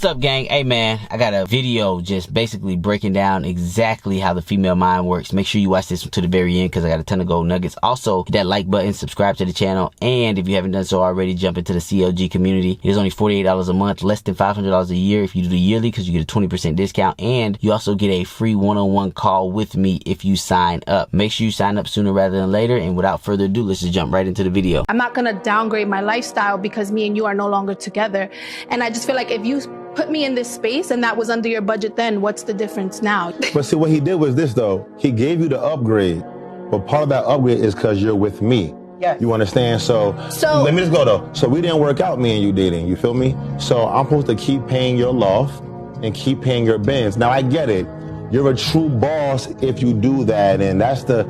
What's up, gang? Hey man, I got a video just basically breaking down exactly how the female mind works. Make sure you watch this to the very end because I got a ton of gold nuggets. Also, hit that like button, subscribe to the channel, and if you haven't done so already, jump into the CLG community. It is only $48 a month, less than $500 a year if you do the yearly, because you get a 20% discount, and you also get a free one-on-one call with me if you sign up. Make sure you sign up sooner rather than later, and without further ado, let's just jump right into the video. I'm not gonna downgrade my lifestyle because me and you are no longer together, and I just feel like if you put me in this space and that was under your budget, then what's the difference now? But see, what he did was this, though. He gave you the upgrade, but part of that upgrade is because you're with me. Yes. You understand? So let me just go, though. So we didn't work out, me and you dating. You feel me? So I'm supposed to keep paying your loft and keep paying your bins. Now, I get it. You're a true boss if you do that, and that's the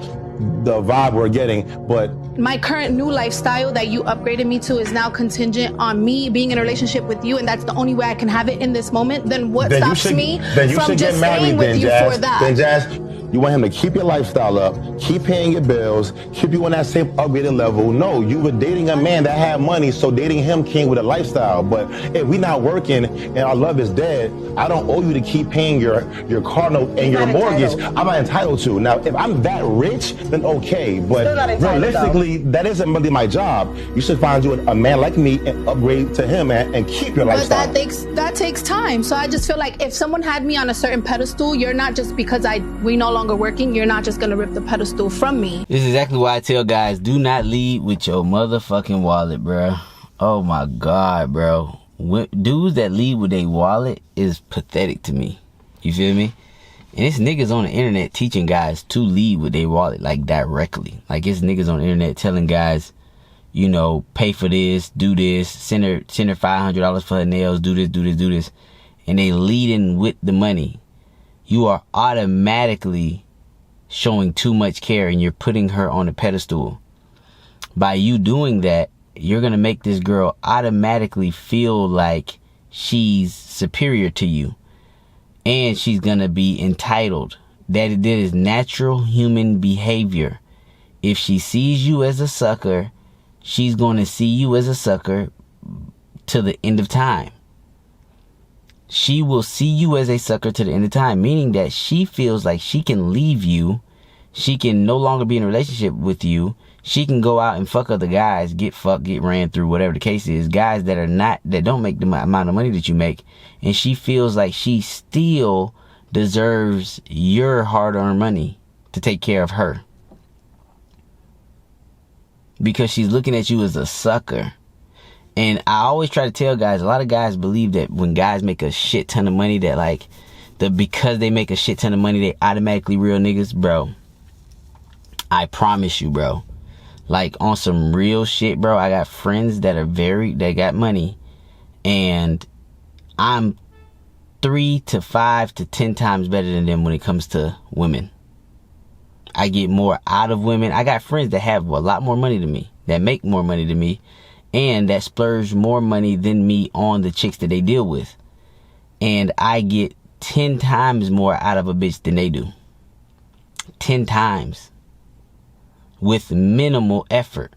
vibe we're getting, but my current new lifestyle that you upgraded me to is now contingent on me being in a relationship with you, and that's the only way I can have it in this moment. Then what stops me from just staying with you for that? Then Jazz, you want him to keep your lifestyle up, keep paying your bills, keep you on that same upgraded level. No, you were dating a man that had money, so dating him came with a lifestyle. But if we not working and our love is dead, I don't owe you to keep paying your car note and your mortgage. I'm not entitled to. Now, if I'm that rich, then okay. But realistically, that isn't really my job. You should find you a man like me and upgrade to him and keep your lifestyle. But that takes time. So I just feel like if someone had me on a certain pedestal, you're not just because we no longer working, you're not just gonna rip the pedestal from me. This is exactly why I tell guys, do not lead with your motherfucking wallet, bro. Oh my God, bro. Dudes that lead with their wallet is pathetic to me. You feel me? And it's niggas on the internet teaching guys to lead with their wallet, like directly. Like it's niggas on the internet telling guys, you know, pay for this, do this, send her $500 for her nails, do this. And they leading with the money. You are automatically showing too much care and you're putting her on a pedestal. By you doing that, you're going to make this girl automatically feel like she's superior to you. And she's going to be entitled. That is natural human behavior. If she sees you as a sucker, she's going to see you as a sucker to the end of time. She will see you as a sucker to the end of time, meaning that she feels like she can leave you. She can no longer be in a relationship with you. She can go out and fuck other guys, get fucked, get ran through, whatever the case is. Guys that don't make the amount of money that you make. And she feels like she still deserves your hard-earned money to take care of her. Because she's looking at you as a sucker. And I always try to tell guys, a lot of guys believe that when guys make a shit ton of money, that like, because they make a shit ton of money, they automatically real niggas. Bro, I promise you, bro. Like, on some real shit, bro, I got friends that got money, and I'm 3 to 5 to 10 times better than them when it comes to women. I get more out of women. I got friends that have a lot more money than me, that make more money than me, and that splurge more money than me on the chicks that they deal with. And I get 10 times more out of a bitch than they do. 10 times. With minimal effort.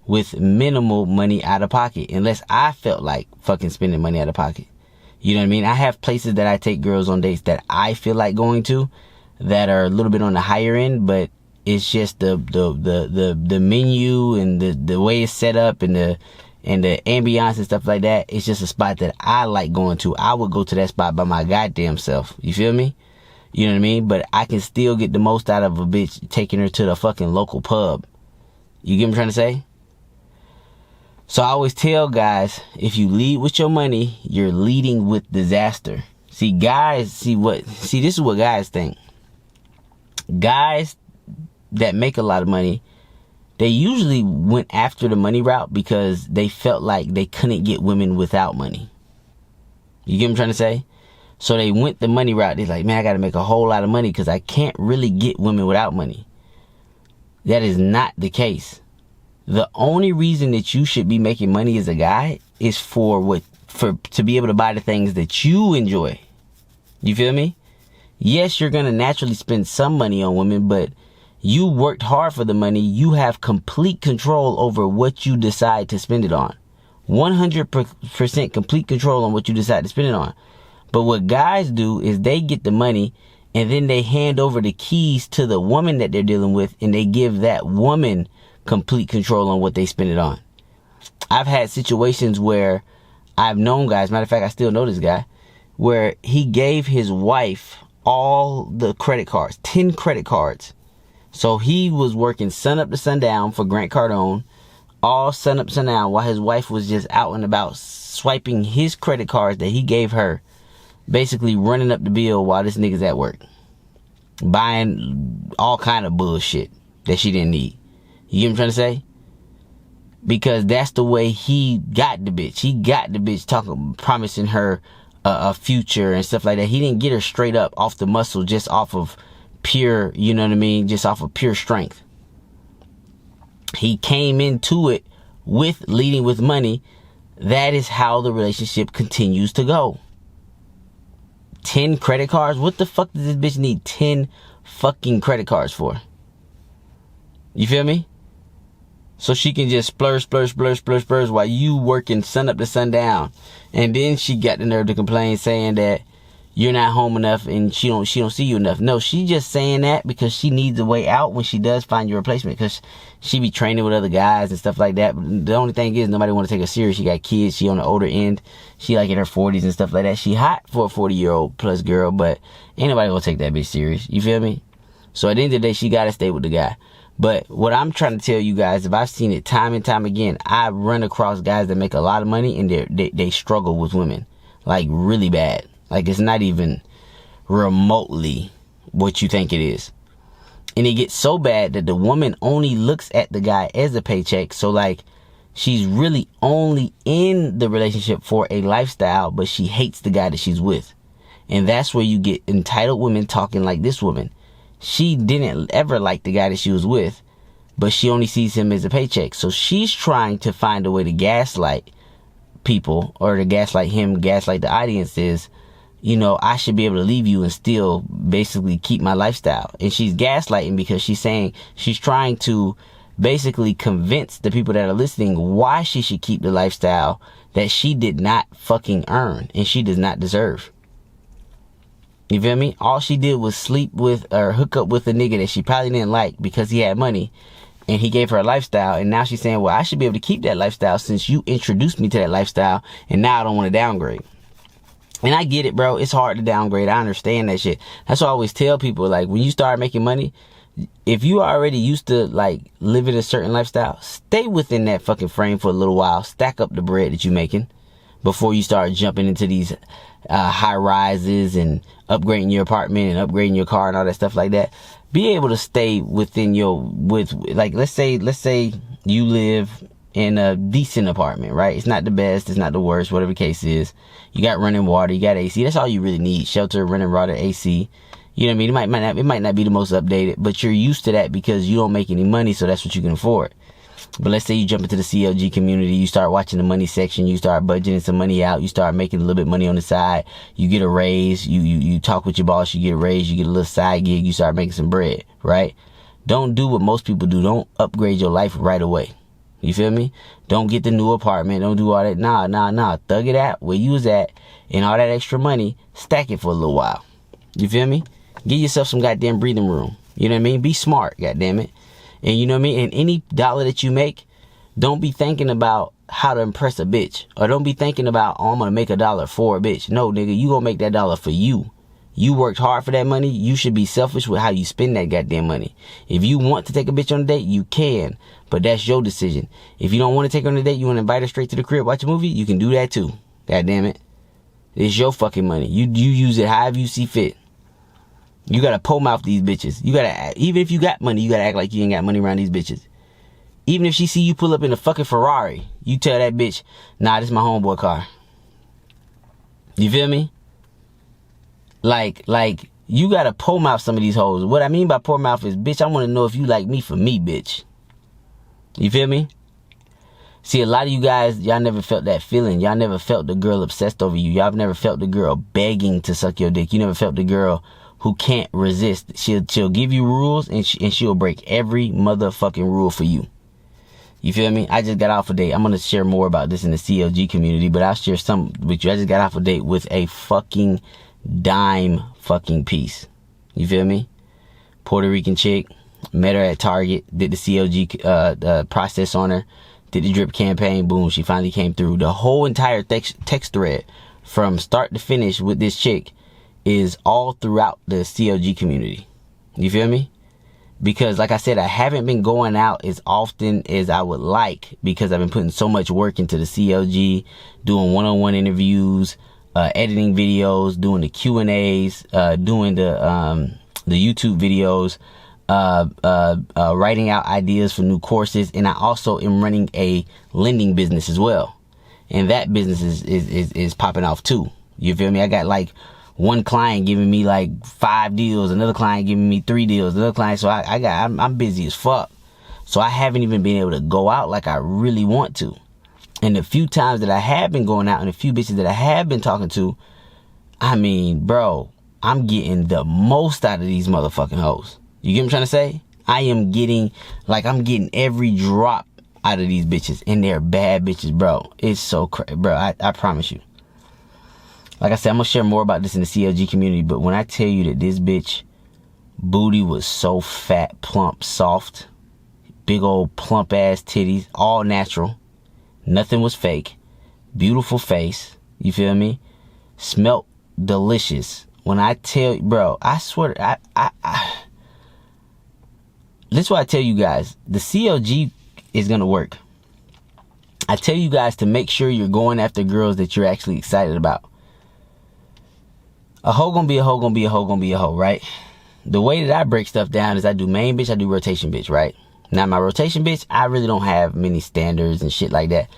With minimal money out of pocket. Unless I felt like fucking spending money out of pocket. You know what I mean? I have places that I take girls on dates that I feel like going to, that are a little bit on the higher end, but it's just the menu and the way it's set up and the ambiance and stuff like that. It's just a spot that I like going to. I would go to that spot by my goddamn self. You feel me? You know what I mean? But I can still get the most out of a bitch taking her to the fucking local pub. You get what I'm trying to say? So I always tell guys, if you lead with your money, you're leading with disaster. See, guys, this is what guys think. Guys that make a lot of money, they usually went after the money route because they felt like they couldn't get women without money. You get what I'm trying to say? So they went the money route. They're like, man, I got to make a whole lot of money because I can't really get women without money. That is not the case. The only reason that you should be making money as a guy is to be able to buy the things that you enjoy. You feel me? Yes, you're going to naturally spend some money on women, but you worked hard for the money. You have complete control over what you decide to spend it on. 100% complete control on what you decide to spend it on. But what guys do is they get the money and then they hand over the keys to the woman that they're dealing with, and they give that woman complete control on what they spend it on. I've had situations where I've known guys, matter of fact, I still know this guy, where he gave his wife all the credit cards, 10 credit cards. So he was working sun up to sundown for Grant Cardone, all sun up, sundown, while his wife was just out and about swiping his credit cards that he gave her, basically running up the bill while this nigga's at work, buying all kind of bullshit that she didn't need. You get what I'm trying to say? Because that's the way he got the bitch. He got the bitch talking, promising her a future and stuff like that. He didn't get her straight up off the muscle, just off of pure, you know what I mean? Just off of pure strength. He came into it with leading with money. That is how the relationship continues to go. 10 credit cards? What the fuck does this bitch need 10 fucking credit cards for? You feel me? So she can just splurge while you working sun up to sundown. And then she got the nerve to complain, saying that you're not home enough and she don't see you enough. No, she just saying that because she needs a way out when she does find your replacement, because she be training with other guys and stuff like that. But the only thing is, nobody want to take her serious. She got kids. She on the older end. She like in her 40s and stuff like that. She hot for a 40-year-old plus girl, but ain't nobody gonna take that bitch serious. You feel me? So at the end of the day, she gotta stay with the guy. But what I'm trying to tell you guys, if I've seen it time and time again, I run across guys that make a lot of money and they struggle with women, like really bad. Like it's not even remotely what you think it is. And it gets so bad that the woman only looks at the guy as a paycheck. So like she's really only in the relationship for a lifestyle, but she hates the guy that she's with. And that's where you get entitled women talking like this woman. She didn't ever like the guy that she was with, but she only sees him as a paycheck. So she's trying to find a way to gaslight people, or to gaslight him, gaslight the audience is, you know, I should be able to leave you and still basically keep my lifestyle. And she's gaslighting because she's saying, she's trying to basically convince the people that are listening why she should keep the lifestyle that she did not fucking earn and she does not deserve. You feel me? All she did was sleep with or hook up with a nigga that she probably didn't like because he had money and he gave her a lifestyle. And now she's saying, well, I should be able to keep that lifestyle since you introduced me to that lifestyle, and now I don't want to downgrade. And I get it, bro. It's hard to downgrade. I understand that shit. That's why I always tell people, like, when you start making money, if you already used to like living a certain lifestyle, stay within that fucking frame for a little while. Stack up the bread that you're making before you start jumping into these high rises and upgrading your apartment and upgrading your car and all that stuff like that. Be able to stay within like, let's say you live in a decent apartment, right? It's not the best, it's not the worst, whatever the case is. You got running water, you got AC. That's all you really need. Shelter, running water, AC. You know what I mean? It might not be the most updated, but you're used to that because you don't make any money, so that's what you can afford. But let's say you jump into the CLG community, you start watching the money section, you start budgeting some money out, you start making a little bit of money on the side, you get a raise, you talk with your boss, you get a raise, you get a little side gig, you start making some bread, right? Don't do what most people do. Don't upgrade your life right away. You feel me? Don't get the new apartment, don't do all that. Nah. Thug it out where you was at, and all that extra money, stack it for a little while. You feel me? Give yourself some goddamn breathing room. You know what I mean? Be smart, goddamn it. And you know what I mean? And any dollar that you make, don't be thinking about how to impress a bitch. Or don't be thinking about, oh, I'm going to make $1 for a bitch. No, nigga, you going to make that dollar for you. You worked hard for that money. You should be selfish with how you spend that goddamn money. If you want to take a bitch on a date, you can. But that's your decision. If you don't want to take her on a date, you want to invite her straight to the crib, watch a movie, you can do that too. Goddamn it. It's your fucking money. You use it however you see fit. You gotta pole mouth these bitches. You gotta, even if you got money, you gotta act like you ain't got money around these bitches. Even if she see you pull up in a fucking Ferrari, you tell that bitch, nah, this is my homeboy car. You feel me? Like, you gotta pole mouth some of these hoes. What I mean by pole mouth is, bitch, I wanna know if you like me for me, bitch. You feel me? See, a lot of you guys, y'all never felt that feeling. Y'all never felt the girl obsessed over you. Y'all never felt the girl begging to suck your dick. You never felt the girl who can't resist. She'll give you rules and she'll break every motherfucking rule for you. You feel me? I just got off a date. I'm going to share more about this in the CLG community, but I'll share some with you. I just got off a date with a fucking dime fucking piece. You feel me? Puerto Rican chick. Met her at Target. Did the CLG process on her. Did the drip campaign. Boom. She finally came through. The whole entire text thread from start to finish with this chick is all throughout the CLG community. You feel me? Because like I said, I haven't been going out as often as I would like because I've been putting so much work into the CLG, doing one-on-one interviews, editing videos, doing the Q&As, doing the YouTube videos, writing out ideas for new courses. And I also am running a lending business as well. And that business is popping off too. You feel me? I got like one client giving me like 5 deals, another client giving me 3 deals, another client. So I'm busy as fuck. So I haven't even been able to go out like I really want to. And the few times that I have been going out and the few bitches that I have been talking to, I mean, bro, I'm getting the most out of these motherfucking hoes. You get what I'm trying to say? I'm getting every drop out of these bitches, and they're bad bitches, bro. It's so crazy, bro. I promise you. Like I said, I'm gonna share more about this in the CLG community, but when I tell you that this bitch booty was so fat, plump, soft, big old plump ass titties, all natural, nothing was fake, beautiful face, you feel me? Smelt delicious. When I tell you, bro, I swear, this is why I tell you guys, the CLG is gonna work. I tell you guys to make sure you're going after girls that you're actually excited about. A hoe gonna be a hoe, gonna be a hoe, gonna be a hoe, right? The way that I break stuff down is I do main bitch, I do rotation bitch, right? Now my rotation bitch, I really don't have many standards and shit like that.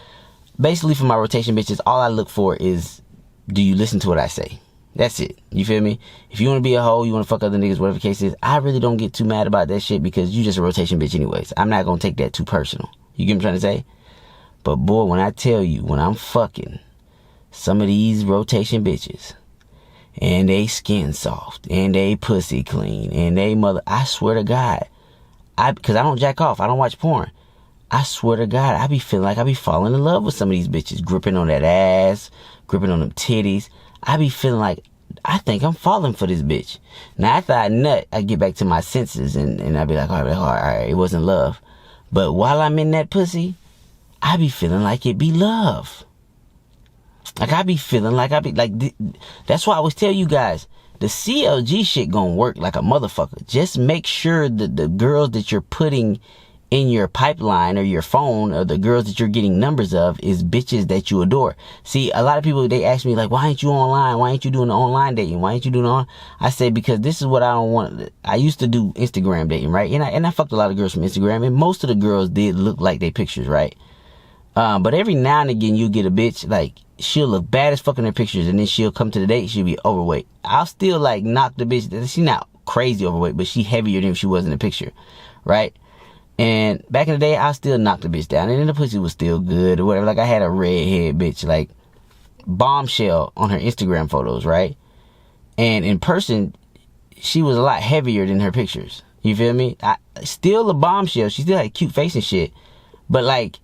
Basically for my rotation bitches, all I look for is, do you listen to what I say? That's it. You feel me? If you want to be a hoe, you want to fuck other niggas, whatever the case is, I really don't get too mad about that shit because you just a rotation bitch anyways. I'm not gonna take that too personal. You get what I'm trying to say? But boy, when I tell you, when I'm fucking some of these rotation bitches, and they skin soft, and they pussy clean, and they mother, I swear to God, because I don't jack off, I don't watch porn. I swear to God, I be feeling like I be falling in love with some of these bitches, gripping on that ass, gripping on them titties. I be feeling like, I think I'm falling for this bitch. Now, after I nut, I get back to my senses, and I be like, all right, it wasn't love. But while I'm in that pussy, I be feeling like it be love. Like, I be feeling like that's why I always tell you guys, the CLG shit gonna work like a motherfucker. Just make sure that the girls that you're putting in your pipeline or your phone or the girls that you're getting numbers of is bitches that you adore. See, a lot of people, they ask me like, why ain't you online? Why ain't you doing the online dating? Why ain't you doing on? I say, because this is what I don't want. I used to do Instagram dating, right? And I fucked a lot of girls from Instagram, and most of the girls did look like they pictures, right? But every now and again, you get a bitch, like, she'll look bad as fuck in her pictures, and then she'll come to the date, she'll be overweight. I'll still, like, knock the bitch. She's not crazy overweight, but she heavier than if she was in the picture, right? And back in the day, I still knocked the bitch down, and then the pussy was still good or whatever. Like, I had a redhead bitch, like, bombshell on her Instagram photos, right? And in person, she was a lot heavier than her pictures. You feel me? Still a bombshell. She still had a cute face and shit. But, like,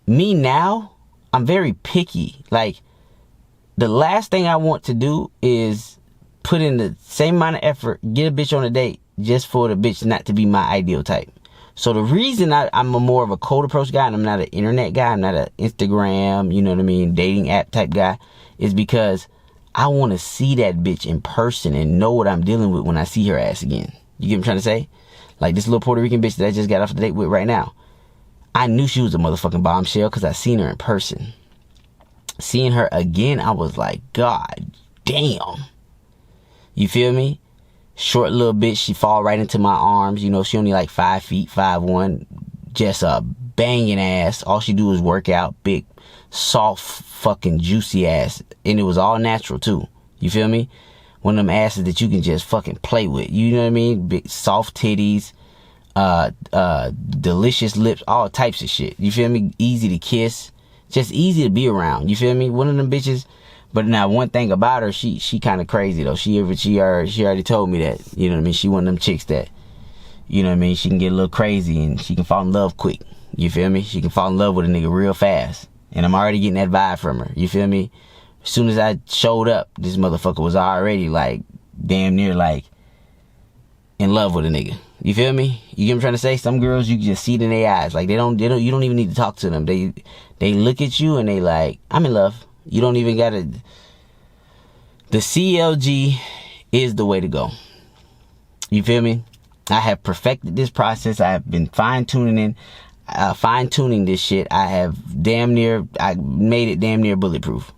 me now, I'm very picky. Like, the last thing I want to do is put in the same amount of effort, get a bitch on a date, just for the bitch not to be my ideal type. So the reason I'm more of a cold approach guy, and I'm not an internet guy, I'm not an Instagram, you know what I mean, dating app type guy, is because I want to see that bitch in person and know what I'm dealing with when I see her ass again. You get what I'm trying to say? Like this little Puerto Rican bitch that I just got off the date with right now. I knew she was a motherfucking bombshell because I seen her in person. Seeing her again, I was like, God damn. You feel me? Short little bitch, she fall right into my arms. You know, she only like 5 feet, 5'1". Just a banging ass. All she do is work out. Big, soft, fucking juicy ass. And it was all natural too. You feel me? One of them asses that you can just fucking play with. You know what I mean? Big, soft titties. Delicious lips, all types of shit. You feel me? Easy to kiss, just easy to be around. You feel me? One of them bitches. But now one thing about her, she kind of crazy though. She already told me that. You know what I mean? She one of them chicks that, you know what I mean, she can get a little crazy and she can fall in love quick. You feel me? She can fall in love with a nigga real fast. And I'm already getting that vibe from her. You feel me? As soon as I showed up, this motherfucker was already like damn near like in love with a nigga. You feel me? You get what I'm trying to say? Some girls, you can just see it in their eyes. Like you don't even need to talk to them. They look at you and they like, I'm in love. You don't even gotta. The CLG is the way to go. You feel me? I have perfected this process. I have been fine-tuning this shit. I made it damn near bulletproof.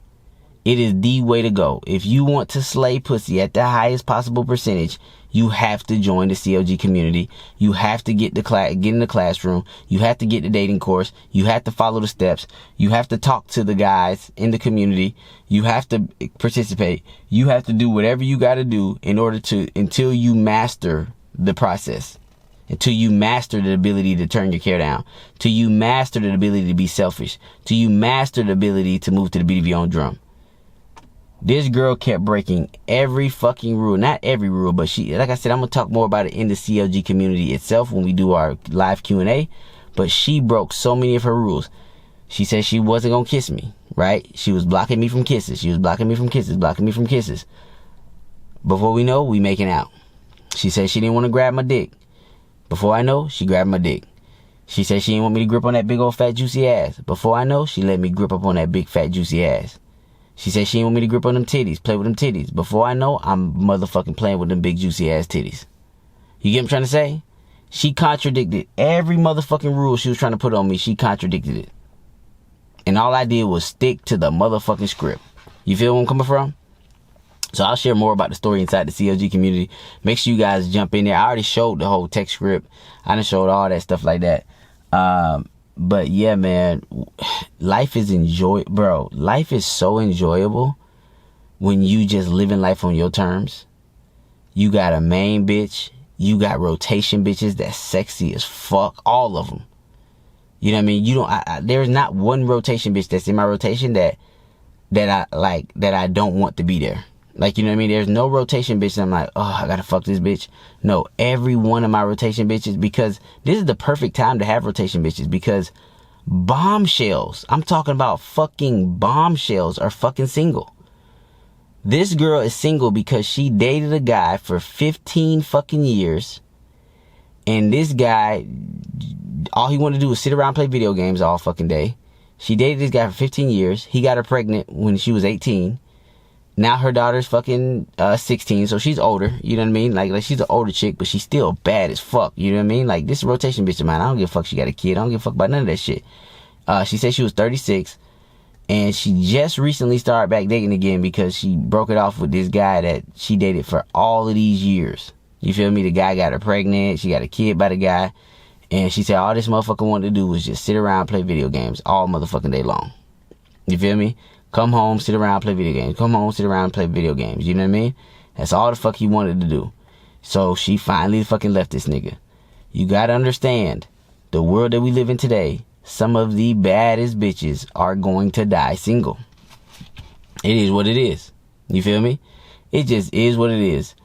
It is the way to go. If you want to slay pussy at the highest possible percentage, you have to join the CLG community. You have to get in the classroom. You have to get the dating course. You have to follow the steps. You have to talk to the guys in the community. You have to participate. You have to do whatever you got to do in order to, until you master the process, until you master the ability to turn your care down, till you master the ability to be selfish, till you master the ability to move to the beat of your own drum. This girl kept breaking every fucking rule. Not every rule, but she, like I said, I'm going to talk more about it in the CLG community itself when we do our live Q&A. But she broke so many of her rules. She said she wasn't going to kiss me, right? She was blocking me from kisses. She was blocking me from kisses, blocking me from kisses. Before we know, we making out. She said she didn't want to grab my dick. Before I know, she grabbed my dick. She said she didn't want me to grip on that big old fat juicy ass. Before I know, she let me grip up on that big fat juicy ass. She said she didn't want me to grip on them titties, play with them titties. Before I know, I'm motherfucking playing with them big juicy ass titties. You get what I'm trying to say? She contradicted every motherfucking rule she was trying to put on me. She contradicted it. And all I did was stick to the motherfucking script. You feel where I'm coming from? So I'll share more about the story inside the CLG community. Make sure you guys jump in there. I already showed the whole text script. I done showed all that stuff like that. But yeah, man, life is life is so enjoyable when you just living life on your terms. You got a main bitch. You got rotation bitches that's sexy as fuck. All of them. You know what I mean? There's not one rotation bitch that's in my rotation that I like, that I don't want to be there. Like, you know what I mean? There's no rotation bitch that I'm like, oh, I gotta fuck this bitch. No, every one of my rotation bitches, because this is the perfect time to have rotation bitches, because bombshells, I'm talking about fucking bombshells, are fucking single. This girl is single because she dated a guy for 15 fucking years. And this guy, all he wanted to do was sit around and play video games all fucking day. She dated this guy for 15 years. He got her pregnant when she was 18. Now her daughter's fucking 16, so she's older, you know what I mean? Like she's an older chick, but she's still bad as fuck, you know what I mean? Like, this rotation bitch of mine, I don't give a fuck she got a kid. I don't give a fuck about none of that shit. She said she was 36, and she just recently started back dating again because she broke it off with this guy that she dated for all of these years. You feel me? The guy got her pregnant, she got a kid by the guy, and she said all this motherfucker wanted to do was just sit around and play video games all motherfucking day long. You feel me? Come home, sit around, play video games. Come home, sit around, play video games. You know what I mean? That's all the fuck he wanted to do. So she finally fucking left this nigga. You gotta understand, the world that we live in today, some of the baddest bitches are going to die single. It is what it is. You feel me? It just is what it is.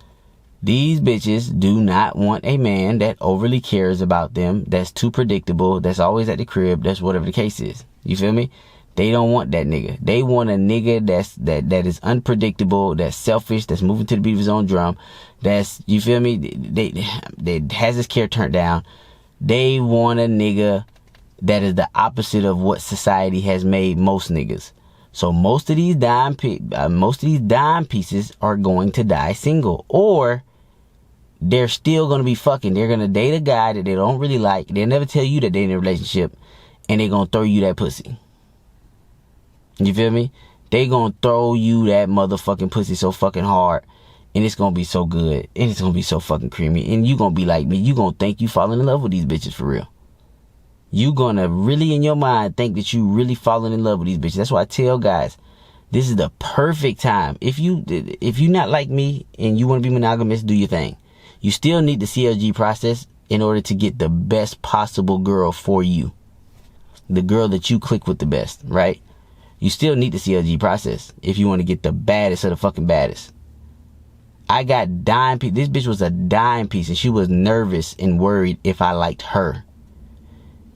These bitches do not want a man that overly cares about them, that's too predictable, that's always at the crib, that's whatever the case is. You feel me? They don't want that nigga. They want a nigga that is unpredictable, that's selfish, that's moving to the beat of his own drum, that's, you feel me, they has his care turned down. They want a nigga that is the opposite of what society has made most niggas. So most of these dime pieces are going to die single, or they're still going to be fucking. They're going to date a guy that they don't really like. They'll never tell you that they're in a relationship, and they're going to throw you that pussy. You feel me? They gonna throw you that motherfucking pussy so fucking hard, and it's gonna be so good, and it's gonna be so fucking creamy, and you gonna be like me. You gonna think you falling in love with these bitches for real. You gonna really in your mind think that you really falling in love with these bitches. That's why I tell guys, this is the perfect time. If you not like me and you want to be monogamous, do your thing. You still need the CLG process in order to get the best possible girl for you, the girl that you click with the best, right? You still need the CLG process if you want to get the baddest of the fucking baddest. I got dime piece. This bitch was a dime piece, and she was nervous and worried if I liked her.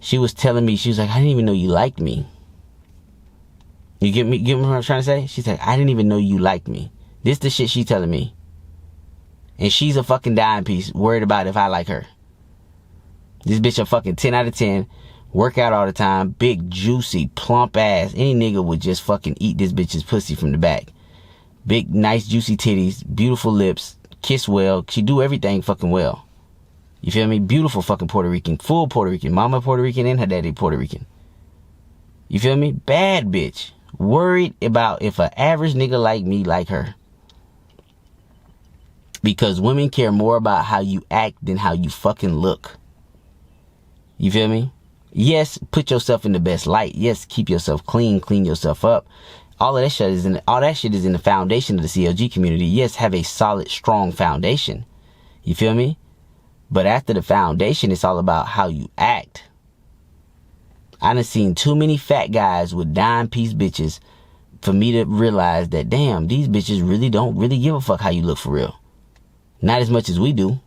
She was telling me, she was like, I didn't even know you liked me. You get me what I'm trying to say? She's like, I didn't even know you liked me. This the shit she telling me. And she's a fucking dime piece, worried about if I like her. This bitch a fucking 10 out of 10. Work out all the time. Big, juicy, plump ass. Any nigga would just fucking eat this bitch's pussy from the back. Big, nice, juicy titties. Beautiful lips. Kiss well. She do everything fucking well. You feel me? Beautiful fucking Puerto Rican. Full Puerto Rican. Mama Puerto Rican and her daddy Puerto Rican. You feel me? Bad bitch. Worried about if an average nigga like me like her. Because women care more about how you act than how you fucking look. You feel me? Yes, put yourself in the best light. Yes, keep yourself clean, clean yourself up. All of that shit is in the foundation of the CLG community. Yes, have a solid, strong foundation. You feel me? But after the foundation, it's all about how you act. I done seen too many fat guys with dime piece bitches for me to realize that, damn, these bitches really don't really give a fuck how you look for real. Not as much as we do.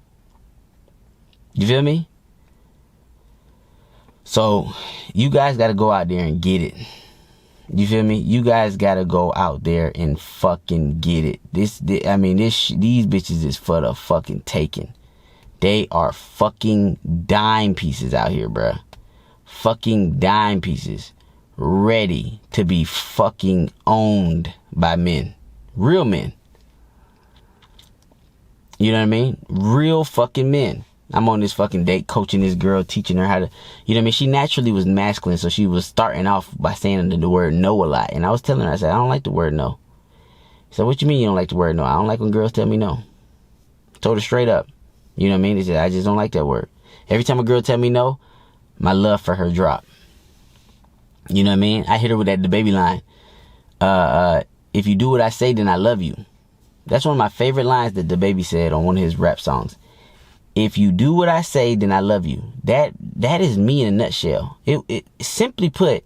You feel me? So, you guys gotta go out there and get it. You feel me? You guys gotta go out there and fucking get it. These bitches is for the fucking taking. They are fucking dime pieces out here, bruh. Fucking dime pieces. Ready to be fucking owned by men. Real men. You know what I mean? Real fucking men. I'm on this fucking date coaching this girl, teaching her how to, you know what I mean? She naturally was masculine, so she was starting off by saying the word no a lot. And I was telling her, I said, I don't like the word no. She said, what you mean you don't like the word no? I don't like when girls tell me no. Told her straight up. You know what I mean? They said, I just don't like that word. Every time a girl tell me no, my love for her drop. You know what I mean? I hit her with that the baby line. If you do what I say, then I love you. That's one of my favorite lines that the baby said on one of his rap songs. If you do what I say, then I love you. That is me in a nutshell. It simply put,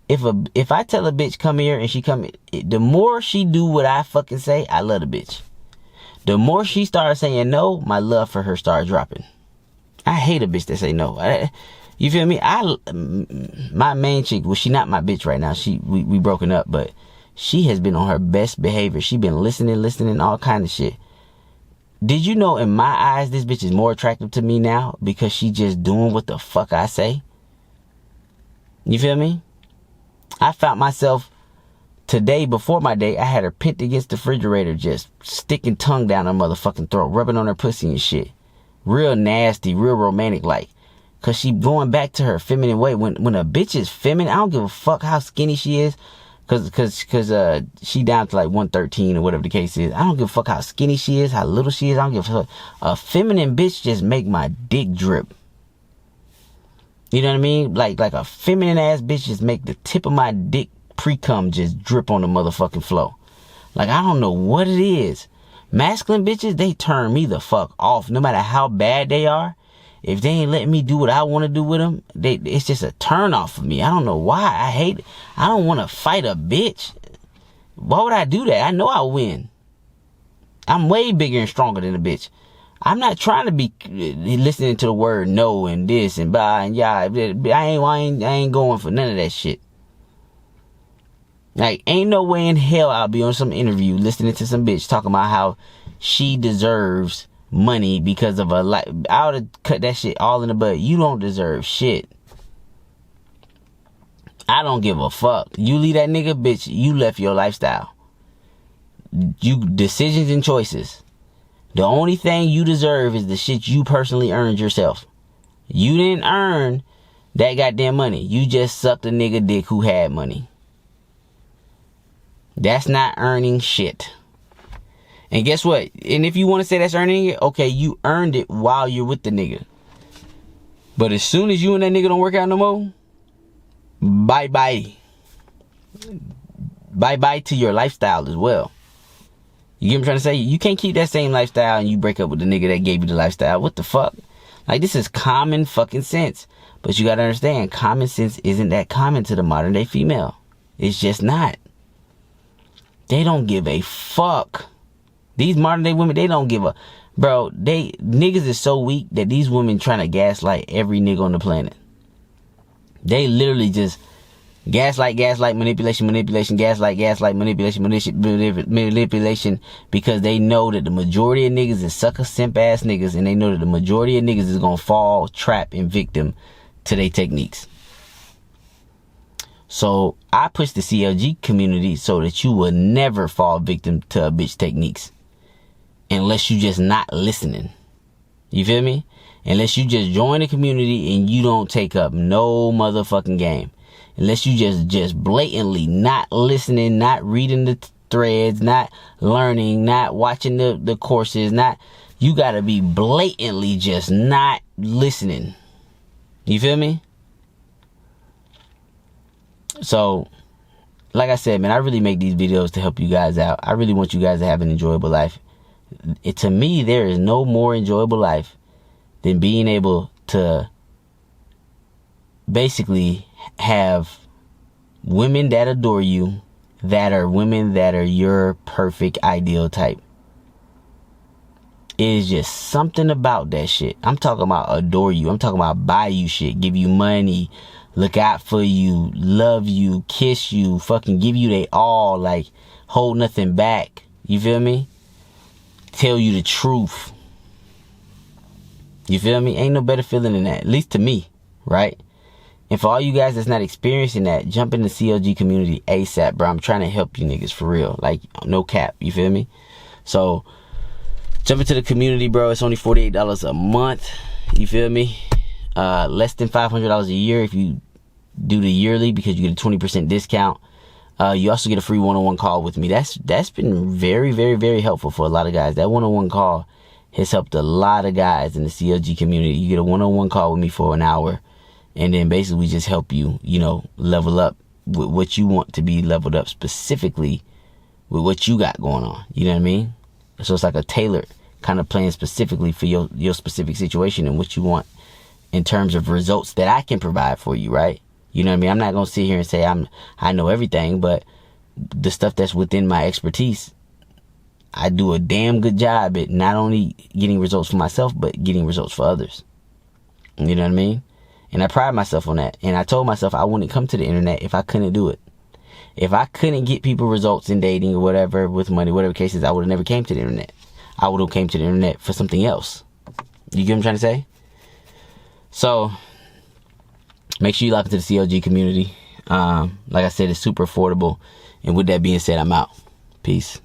if I tell a bitch come here and she come, the more she do what I fucking say, I love the bitch. The more she starts saying no, my love for her starts dropping. I hate a bitch that say no. You feel me? My main chick, well, she not my bitch right now. We broken up, but she has been on her best behavior. She been listening, all kind of shit. Did you know in my eyes, this bitch is more attractive to me now because she just doing what the fuck I say? You feel me? I found myself today, before my day, I had her pinned against the refrigerator, just sticking tongue down her motherfucking throat, rubbing on her pussy and shit. Real nasty, real romantic like. Cause she going back to her feminine way. When a bitch is feminine, I don't give a fuck how skinny she is. Cause she down to like 113 or whatever the case is. I don't give a fuck how skinny she is, how little she is. I don't give a fuck. A feminine bitch just make my dick drip. You know what I mean? Like a feminine ass bitch just make the tip of my dick pre-cum just drip on the motherfucking floor. Like, I don't know what it is. Masculine bitches, they turn me the fuck off. No matter how bad they are. If they ain't letting me do what I want to do with them, it's just a turn off for me. I don't know why. I hate it. I don't want to fight a bitch. Why would I do that? I know I'll win. I'm way bigger and stronger than a bitch. I'm not trying to be listening to the word no and this and blah and yeah. I ain't going for none of that shit. Like, ain't no way in hell I'll be on some interview listening to some bitch talking about how she deserves money because of a life. I would have cut that shit all in the bud. You don't deserve shit. I don't give a fuck. You leave that nigga, bitch, you left your lifestyle. You decisions and choices. The only thing you deserve is the shit you personally earned yourself. You didn't earn that goddamn money. You just sucked a nigga dick who had money. That's not earning shit. And guess what? And if you want to say that's earning it, okay, you earned it while you're with the nigga. But as soon as you and that nigga don't work out no more, bye-bye. Bye-bye to your lifestyle as well. You get what I'm trying to say? You can't keep that same lifestyle and you break up with the nigga that gave you the lifestyle. What the fuck? Like, this is common fucking sense. But you gotta understand, common sense isn't that common to the modern day female. It's just not. They don't give a fuck. These modern day women, they don't give a... Bro, niggas is so weak that these women trying to gaslight every nigga on the planet. They literally just gaslight, manipulation, gaslight, manipulation, because they know that the majority of niggas is sucker, simp ass niggas, and they know that the majority of niggas is gonna fall, trap, and victim to their techniques. So I push the CLG community so that you will never fall victim to a bitch techniques, unless you just not listening. You feel me? Unless you just join the community and you don't take up no motherfucking game. Unless you just blatantly not listening, not reading the threads, not learning, not watching the courses, you gotta be blatantly just not listening. You feel me? So, like I said, man, I really make these videos to help you guys out. I really want you guys to have an enjoyable life. To me, there is no more enjoyable life than being able to basically have women that adore you, that are women that are your perfect ideal type. It is just something about that shit. I'm talking about adore you. I'm talking about buy you shit, give you money, look out for you, love you, kiss you, fucking give you they all, like hold nothing back. You feel me? Tell you the truth. You feel me? Ain't no better feeling than that, at least to me, right? And for all you guys that's not experiencing that, jump in the CLG community ASAP, bro. I'm trying to help you niggas for real. Like, no cap. You feel me? So, jump into the community, bro. It's only $48 a month. You feel me? Less than $500 a year if you do the yearly, because you get a 20% discount. You also get a free one-on-one call with me. That's been very, very, very helpful for a lot of guys. That one-on-one call has helped a lot of guys in the CLG community. You get a one-on-one call with me for an hour, and then basically we just help you, level up with what you want to be leveled up, specifically with what you got going on. You know what I mean? So it's like a tailored kind of plan specifically for your specific situation and what you want in terms of results that I can provide for you, right? You know what I mean? I'm not going to sit here and say I know everything, but the stuff that's within my expertise, I do a damn good job at not only getting results for myself, but getting results for others. You know what I mean? And I pride myself on that. And I told myself I wouldn't come to the internet if I couldn't do it. If I couldn't get people results in dating or whatever, with money, whatever cases, I would have never came to the internet. I would have came to the internet for something else. You get what I'm trying to say? So, make sure you lock into the CLG community. Like I said, it's super affordable. And with that being said, I'm out. Peace.